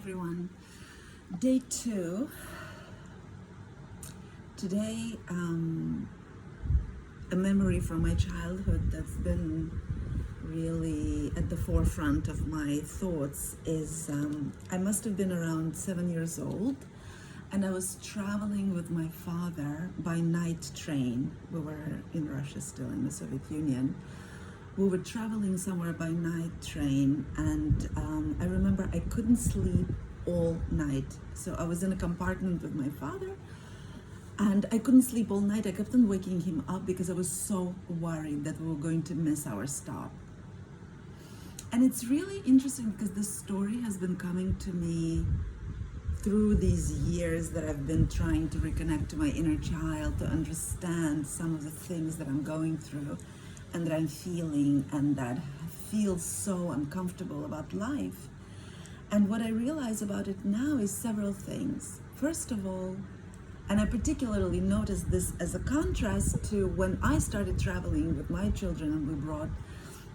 everyone. Day 2. Today, a memory from my childhood that's been really at the forefront of my thoughts is I must have been around 7 years old, and I was traveling with my father by night train. We were in Russia still, in the Soviet Union. We were traveling somewhere by night train, and I remember I couldn't sleep all night. So I was in a compartment with my father, and I couldn't sleep all night. I kept on waking him up because I was so worried that we were going to miss our stop. And it's really interesting because this story has been coming to me through these years that I've been trying to reconnect to my inner child, to understand some of the things that I'm going through and that I'm feeling and that feels so uncomfortable about life. And what I realize about it now is several things. First of all, and I particularly noticed this as a contrast to when I started traveling with my children, and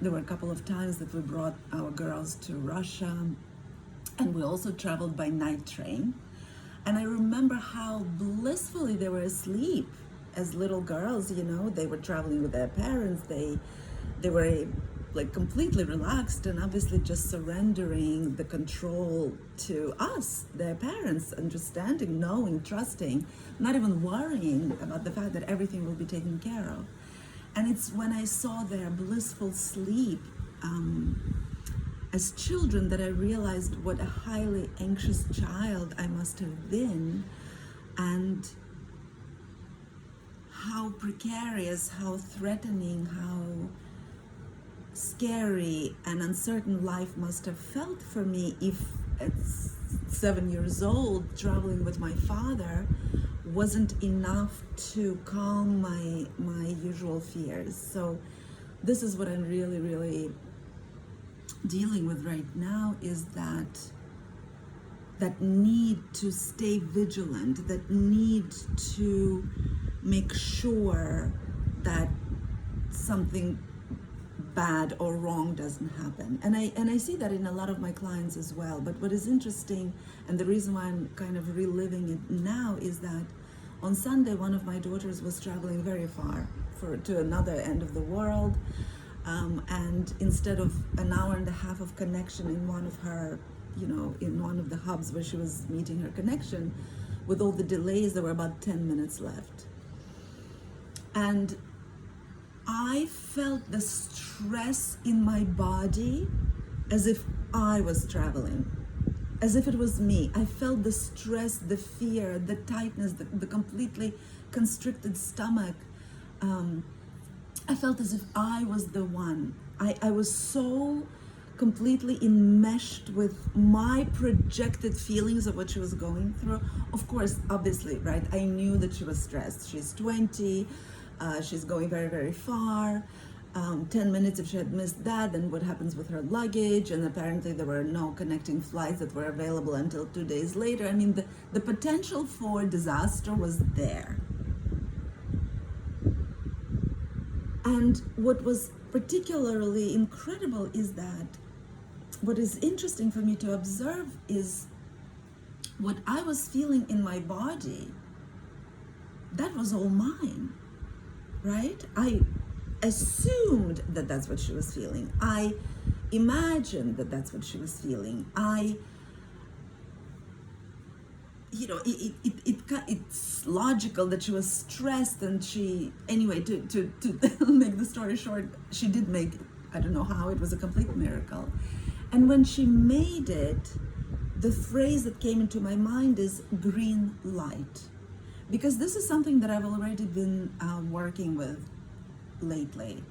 there were a couple of times that we brought our girls to Russia, and we also traveled by night train. And I remember how blissfully they were asleep as little girls. They were traveling with their parents. They were like completely relaxed and obviously just surrendering the control to us, their parents, understanding, knowing, trusting, not even worrying about the fact that everything will be taken care of. And it's when I saw their blissful sleep as children that I realized what a highly anxious child I must have been, and how precarious, how threatening, how scary and uncertain life must have felt for me if at 7 years old traveling with my father wasn't enough to calm my usual fears. So this is what I'm really dealing with right now, is that need to stay vigilant, that need to make sure that something bad or wrong doesn't happen. And I see that in a lot of my clients as well. But what is interesting, and the reason why I'm kind of reliving it now, is that on Sunday one of my daughters was traveling very far to another end of the world, and instead of an hour and a half of connection in one of her, in one of the hubs where she was meeting her connection, with all the delays, there were about 10 minutes left. And I felt the stress in my body as if I was traveling, as if it was me. I felt the stress, the fear, the tightness, the completely constricted stomach. I felt as if I was the one. I was so completely enmeshed with my projected feelings of what she was going through. Of course, obviously, right? I knew that she was stressed. She's 20. She's going very far. 10 minutes, if she had missed that, then what happens with her luggage? And apparently there were no connecting flights that were available until 2 days later. I mean, the potential for disaster was there. And what was particularly incredible is that what is interesting for me to observe is what I was feeling in my body, that was all mine. Right? I assumed that that's what she was feeling. I imagined that that's what she was feeling. It's logical that she was stressed, and anyway, to make the story short, she did make it. I don't know how, it was a complete miracle. And when she made it, the phrase that came into my mind is green light. Because this is something that I've already been working with lately.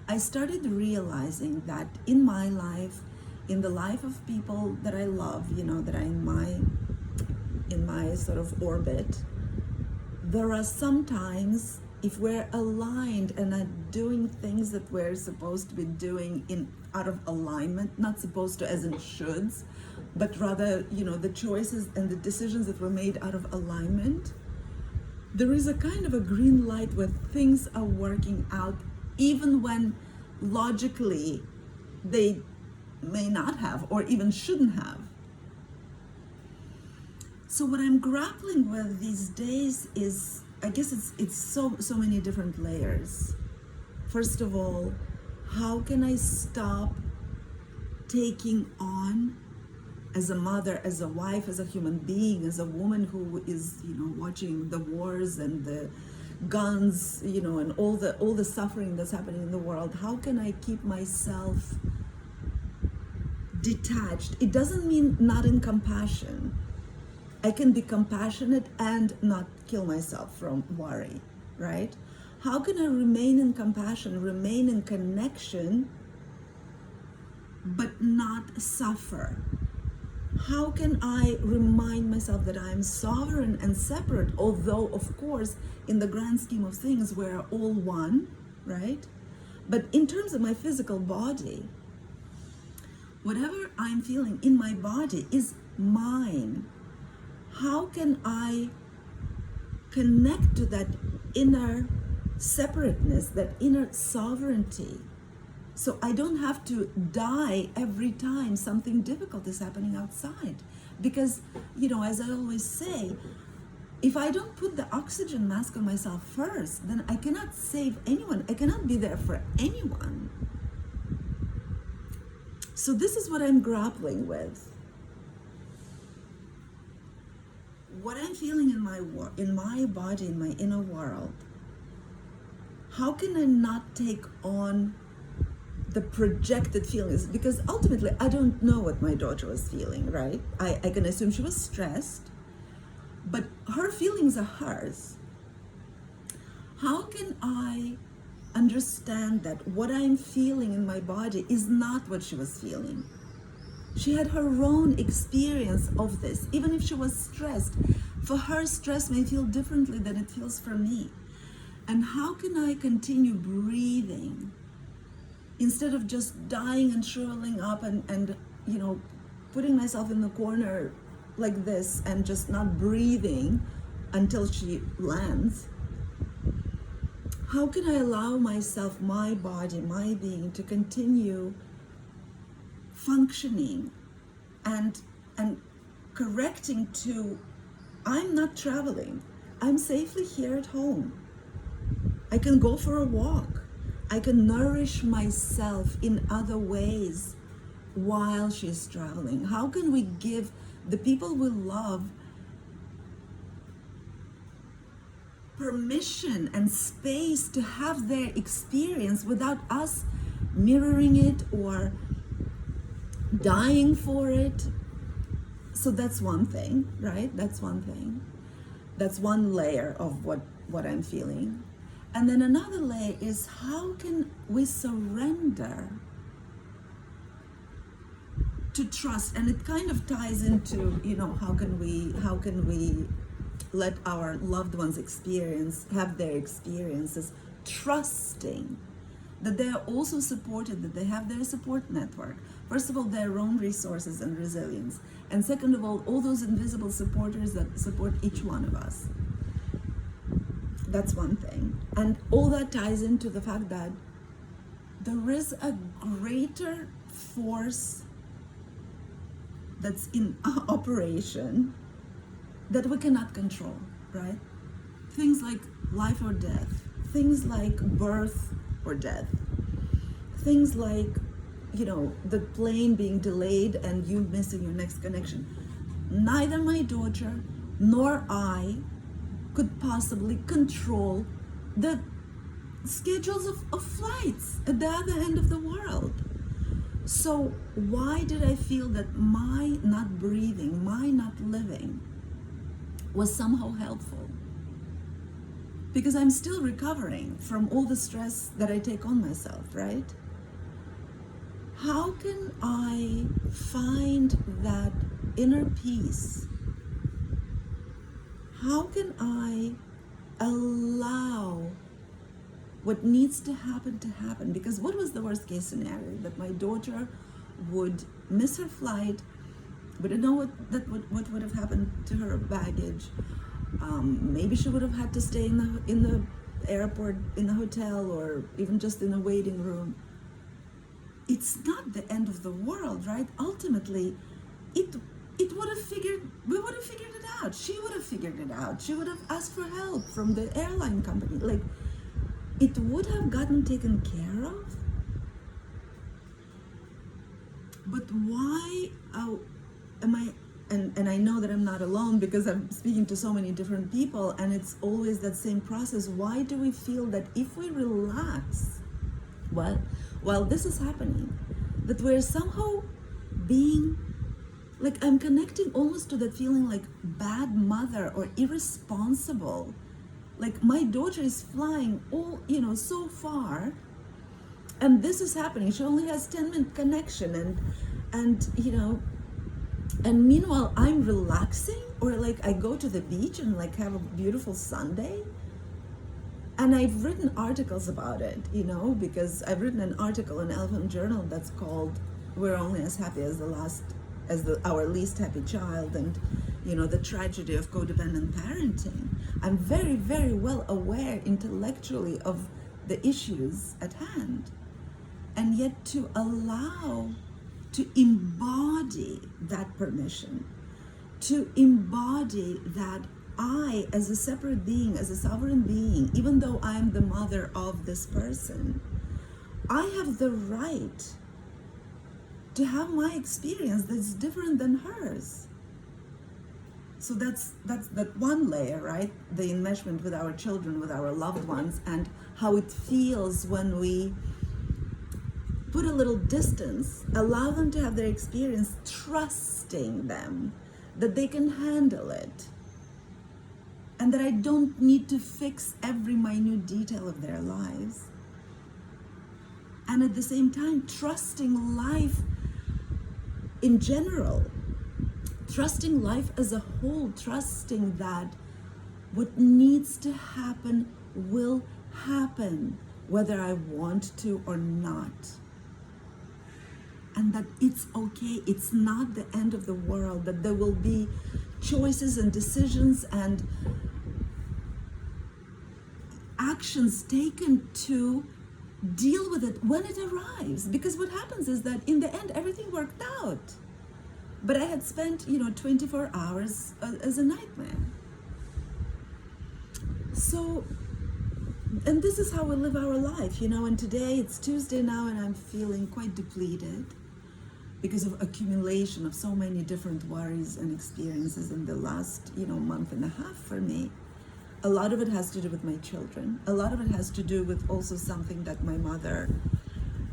I started realizing that in my life, in the life of people that I love, that are in my sort of orbit, there are sometimes, if we're aligned and are doing things that we're supposed to be doing out of alignment, not supposed to as in shoulds, but rather, the choices and the decisions that were made out of alignment, there is a kind of a green light where things are working out, even when logically they may not have or even shouldn't have. So what I'm grappling with these days is, I guess it's so many different layers. First of all, how can I stop taking on, as a mother, as a wife, as a human being, as a woman who is, watching the wars and the guns, and all the suffering that's happening in the world, how can I keep myself detached? It doesn't mean not in compassion. I can be compassionate and not kill myself from worry, right? How can I remain in compassion, remain in connection, but not suffer? How can I remind myself that I am sovereign and separate, although, of course, in the grand scheme of things, we're all one, right? But in terms of my physical body, whatever I'm feeling in my body is mine. How can I connect to that inner separateness, that inner sovereignty? So I don't have to die every time something difficult is happening outside. Because, as I always say, if I don't put the oxygen mask on myself first, then I cannot save anyone. I cannot be there for anyone. So this is what I'm grappling with. What I'm feeling in my body, in my inner world, how can I not take on the projected feelings? Because ultimately, I don't know what my daughter was feeling, right? I can assume she was stressed, but her feelings are hers. How can I understand that what I'm feeling in my body is not what she was feeling? She had her own experience of this. Even if she was stressed, for her, stress may feel differently than it feels for me. And how can I continue breathing instead of just dying and shriveling up and putting myself in the corner like this and just not breathing until she lands? How can I allow myself, my body, my being, to continue functioning and correcting to, I'm not traveling. I'm safely here at home. I can go for a walk. I can nourish myself in other ways while she's traveling. How can we give the people we love permission and space to have their experience without us mirroring it or dying for it? So that's one thing, right? That's one thing. That's one layer of what I'm feeling. And then another layer is, how can we surrender to trust? And it kind of ties into, how can we let our loved ones have their experiences, trusting that they are also supported, that they have their support network. First of all, their own resources and resilience. And second of all those invisible supporters that support each one of us. That's one thing. And all that ties into the fact that there is a greater force that's in operation that we cannot control, right? Things like life or death, things like birth or death, things like, the plane being delayed and you missing your next connection. Neither my daughter nor I could possibly control the schedules of flights at the other end of the world. So why did I feel that my not breathing, my not living was somehow helpful? Because I'm still recovering from all the stress that I take on myself, right? How can I find that inner peace? How can I allow what needs to happen? Because what was the worst case scenario? That my daughter would miss her flight. We don't know what would have happened to her baggage. Maybe she would have had to stay in the airport, in the hotel, or even just in a waiting room. It's not the end of the world, right? Ultimately, it would we would have figured it out. She would have figured it out. She would have asked for help from the airline company. Like, it would have gotten taken care of. But why am I, and I know that I'm not alone because I'm speaking to so many different people, and it's always that same process. Why do we feel that if we relax, while this is happening, that we're somehow being, like, I'm connecting almost to that feeling like bad mother or irresponsible. Like, my daughter is flying so far, and this is happening. She only has 10-minute connection, and meanwhile I'm relaxing, or like I go to the beach and like have a beautiful Sunday. And I've written articles about it, because I've written an article in Elephant Journal that's called "We're Only as Happy as our least happy child," and the tragedy of codependent parenting. I'm very, very well aware intellectually of the issues at hand, and yet to embody that permission, to embody that I, as a separate being, as a sovereign being, even though I'm the mother of this person, I have the right to have my experience that's different than hers. So that's that one layer, right? The enmeshment with our children, with our loved ones, and how it feels when we put a little distance, allow them to have their experience, trusting them that they can handle it, and that I don't need to fix every minute detail of their lives. And at the same time, trusting life in general, trusting life as a whole, trusting that what needs to happen will happen, whether I want to or not. And that it's okay, it's not the end of the world, that there will be choices and decisions and actions taken to deal with it when it arrives. Because what happens is that in the end, everything worked out. But I had spent, 24 hours as a nightmare. So, and this is how we live our life, and today it's Tuesday now, and I'm feeling quite depleted because of accumulation of so many different worries and experiences in the last, month and a half for me. A lot of it has to do with my children. A lot of it has to do with also something that my mother,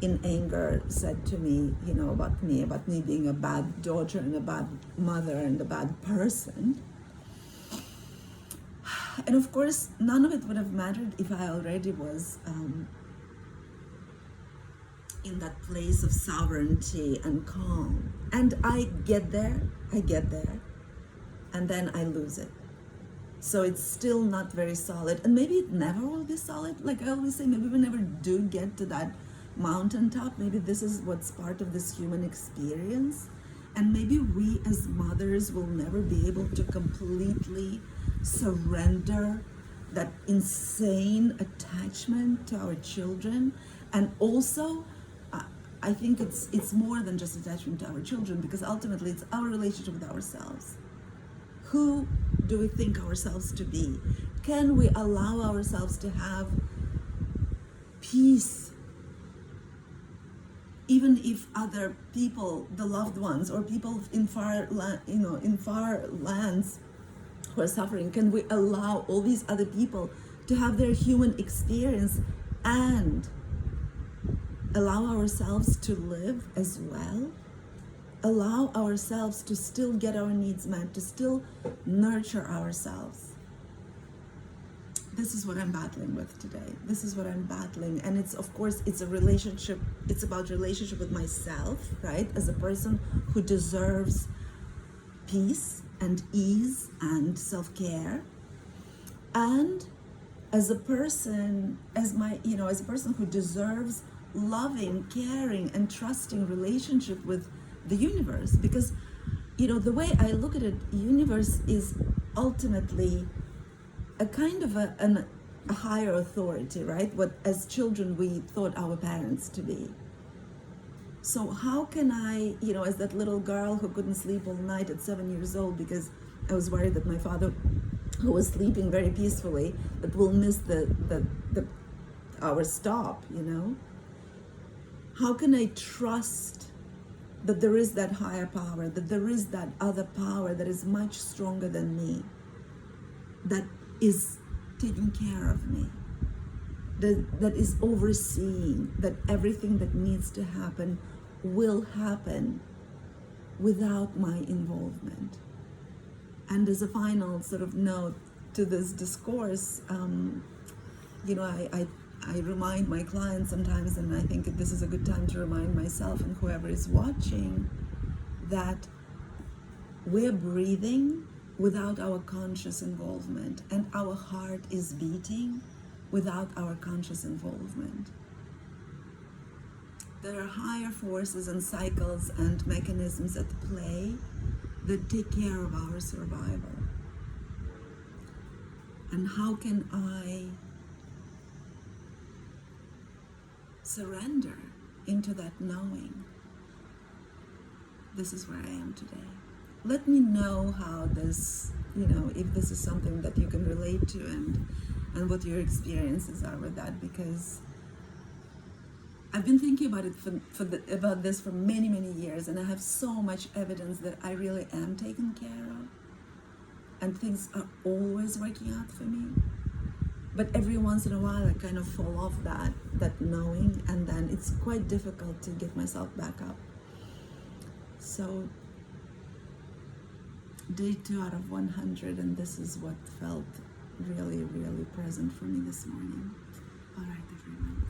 in anger, said to me, about me being a bad daughter and a bad mother and a bad person. And of course, none of it would have mattered if I already was in that place of sovereignty and calm. And I get there, and then I lose it. So it's still not very solid, and maybe it never will be solid. Like I always say, maybe we never do get to that mountaintop. Maybe this is what's part of this human experience, and maybe we as mothers will never be able to completely surrender that insane attachment to our children. And also, I think it's more than just attachment to our children, because ultimately it's our relationship with ourselves. Who do we think ourselves to be? Can we allow ourselves to have peace, even if other people, the loved ones, or people in far lands who are suffering? Can we allow all these other people to have their human experience and allow ourselves to live as well? Allow ourselves to still get our needs met, to still nurture ourselves. This is what I'm battling with today. This is what I'm battling. And it's, of course, it's a relationship. It's about relationship with myself, right? As a person who deserves peace and ease and self-care. And as a person, as a person who deserves loving, caring, and trusting relationship with the universe. Because, the way I look at it, universe is ultimately a kind of a higher authority, right? What as children we thought our parents to be. So how can I, as that little girl who couldn't sleep all night at 7 years old because I was worried that my father, who was sleeping very peacefully, that will miss the our stop, How can I trust that there is that higher power, that there is that other power that is much stronger than me, that is taking care of me, that is overseeing, that everything that needs to happen will happen without my involvement. And as a final sort of note to this discourse, I remind my clients sometimes, and I think this is a good time to remind myself and whoever is watching, that we're breathing without our conscious involvement, and our heart is beating without our conscious involvement. There are higher forces and cycles and mechanisms at play that take care of our survival. And how can I surrender into that knowing? This is where I am today. Let me know how this, if this is something that you can relate to, and what your experiences are with that, because I've been thinking about it about this for many, many years, and I have so much evidence that I really am taken care of, and things are always working out for me. But every once in a while, I kind of fall off that knowing, and then it's quite difficult to get myself back up. So, day 2 out of 100, and this is what felt really, really present for me this morning. All right, everyone.